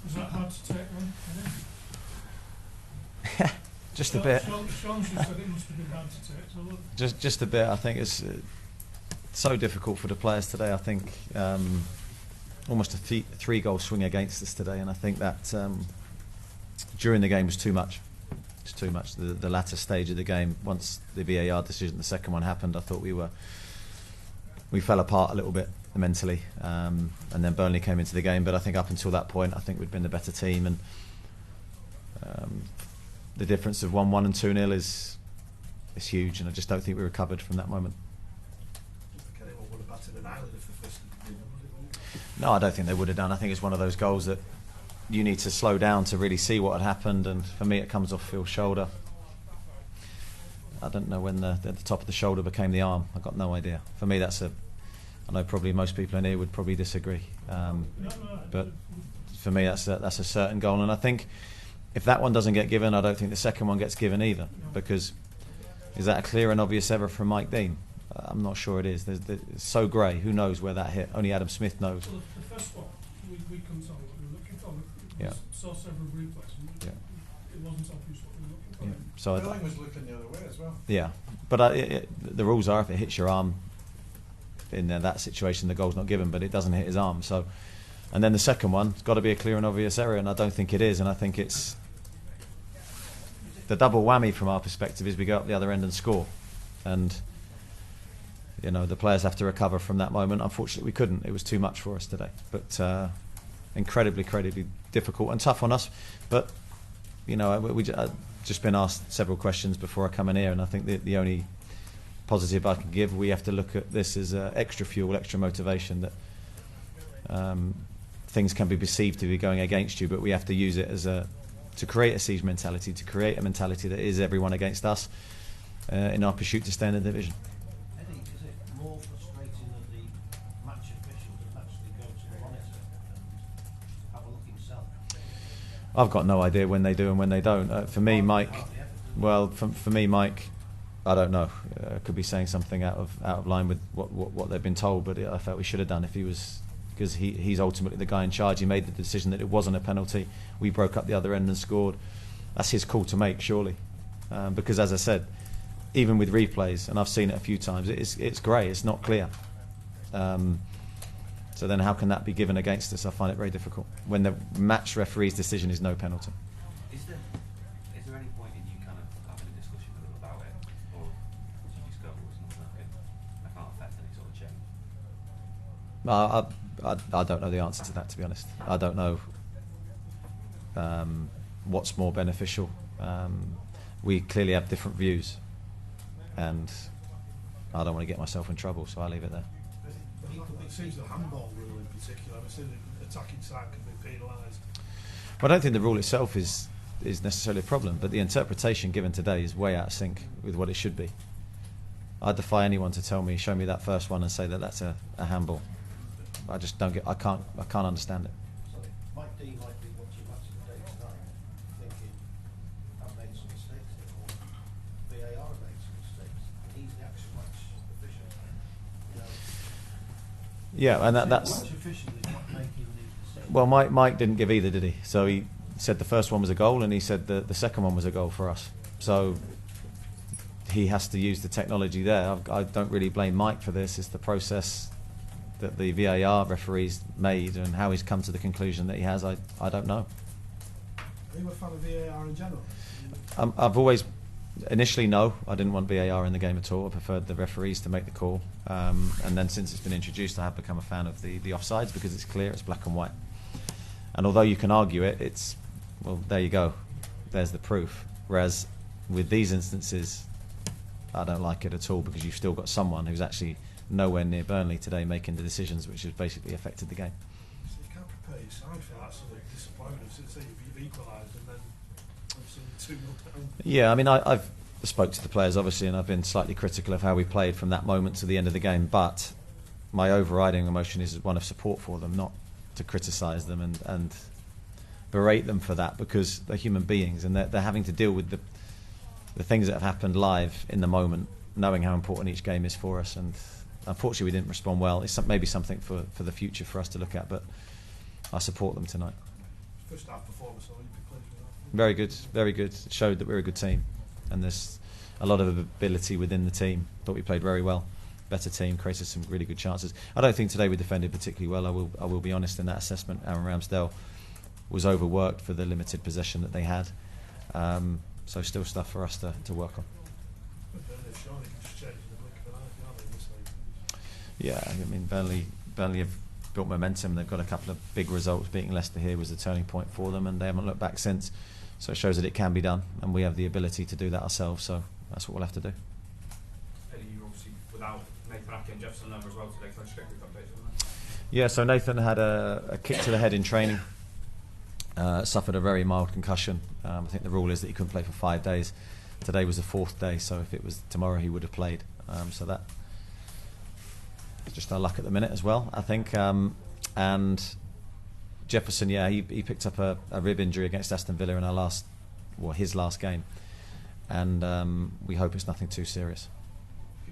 Was that hard to take then? Just a bit. Sean said it must have been hard to take. So Just a bit. I think it's so difficult for the players today. I think almost a 3-goal swing against us today, and I think that during the game was too much. It's too much. The latter stage of the game, once the VAR decision, the second one happened, I thought we fell apart a little bit mentally, and then Burnley came into the game. But I think up until that point, I think we'd been the better team, and the difference of 1-1 and 2-0 is huge, and I just don't think we recovered from that moment. No, I don't think they would have done. I think it's one of those goals that you need to slow down to really see what had happened, and for me it comes off Phil's shoulder. I don't know when the top of the shoulder became the arm. I've got no idea. For me, I know probably most people in here would probably disagree, but for me that's a certain goal, and I think if that one doesn't get given, I don't think the second one gets given either, because is that a clear and obvious error from Mike Dean? I'm not sure it is. It's so grey. Who knows where that hit? Only Adam Smith knows. Well, the first one, we couldn't tell what we were looking for. Yeah. Saw several replays. Yeah. It wasn't obvious what we were looking for. Yeah. So Billing was looking the other way as well. Yeah, but the rules are if it hits your arm in that situation, the goal's not given, but it doesn't hit his arm. So, and then the second one, it's got to be a clear and obvious error, and I don't think it is. And I think it's the double whammy from our perspective is we go up the other end and score, and you know the players have to recover from that moment. Unfortunately, we couldn't. It was too much for us today, but incredibly difficult and tough on us. But you know, I've just been asked several questions before I come in here, and I think the only positive I can give, we have to look at this as extra fuel, extra motivation, that things can be perceived to be going against you, but we have to use it as to create a siege mentality, to create a mentality that is everyone against us in our pursuit to stay in the division. Eddie, is it more frustrating that the match official doesn't actually go to the monitor and have a look himself? I've got no idea when they do and when they don't. For me, Mike, I don't know. Could be saying something out of line with what they've been told, but I felt we should have done if he was, because he's ultimately the guy in charge. He made the decision that it wasn't a penalty. We broke up the other end and scored. That's his call to make, surely, because as I said, even with replays, and I've seen it a few times, it's grey. It's not clear. So then, how can that be given against us? I find it very difficult when the match referee's decision is no penalty. Is there any point in you kind of having a discussion with them about it, or do you just go, well, it's not that I can't affect any sort of change? I don't know the answer to that, to be honest. I don't know what's more beneficial. We clearly have different views, and I don't want to get myself in trouble, so I'll leave it there. It seems the handball rule in particular, I see the attacking side can be penalised. Well, I don't think the rule itself is necessarily a problem, but the interpretation given today is way out of sync with what it should be. I defy anyone to show me that first one and say that that's a handball. I just don't get. I can't understand it. Sorry, Mike D might be watching match of the day tonight, thinking I've made some mistakes here, or VAR have made some mistakes. He's the actual match official. You know, Yeah, and that's. match official is not making these decisions. Well, Mike didn't give either, did he? So he said the first one was a goal, and he said the second one was a goal for us. So he has to use the technology there. I don't really blame Mike for this. It's the process that the VAR referees made and how he's come to the conclusion that he has. I don't know. Are you a fan of VAR in general? I've always, initially, no, I didn't want VAR in the game at all. I preferred the referees to make the call. And then since it's been introduced, I have become a fan of the offsides, because it's clear, it's black and white. And although you can argue it, it's, well, there you go. There's the proof. Whereas with these instances, I don't like it at all, because you've still got someone who's actually nowhere near Burnley today making the decisions which has basically affected the game. So you can't prepare your side for that sort of disappointment, since you've equalised and then obviously 2-0 down. Yeah, I mean, I've spoke to the players obviously, and I've been slightly critical of how we played from that moment to the end of the game, but my overriding emotion is one of support for them, not to criticise them and berate them for that, because they're human beings and they're having to deal with the things that have happened live in the moment, knowing how important each game is for us. And unfortunately we didn't respond well. It's maybe something for the future for us to look at, but I support them tonight. First half performance, so you'd be pleased with that. Very good, very good. It showed that we're a good team, and there's a lot of ability within the team. Thought we played very well. Better team, created some really good chances. I don't think today we defended particularly well. I will be honest in that assessment. Aaron Ramsdale was overworked for the limited possession that they had. So still stuff for us to work on. But Burnley have shown it can just change in the blink of an eye, can't they, this league? Yeah, I mean Burnley have built momentum. They've got a couple of big results. Beating Leicester here was the turning point for them, and they haven't looked back since. So it shows that it can be done, and we have the ability to do that ourselves. So that's what we'll have to do. Eddie, you're obviously without Nathan Ake and Jefferson Lerma as well today, so I just get a quick update on that. Yeah, so Nathan had a kick to the head in training. Suffered a very mild concussion. I think the rule is that he couldn't play for 5 days. Today was the 4th day, so if it was tomorrow he would have played. So that just our luck at the minute as well, I think. And Jefferson, yeah, he picked up a rib injury against Aston Villa in his last game, and we hope it's nothing too serious.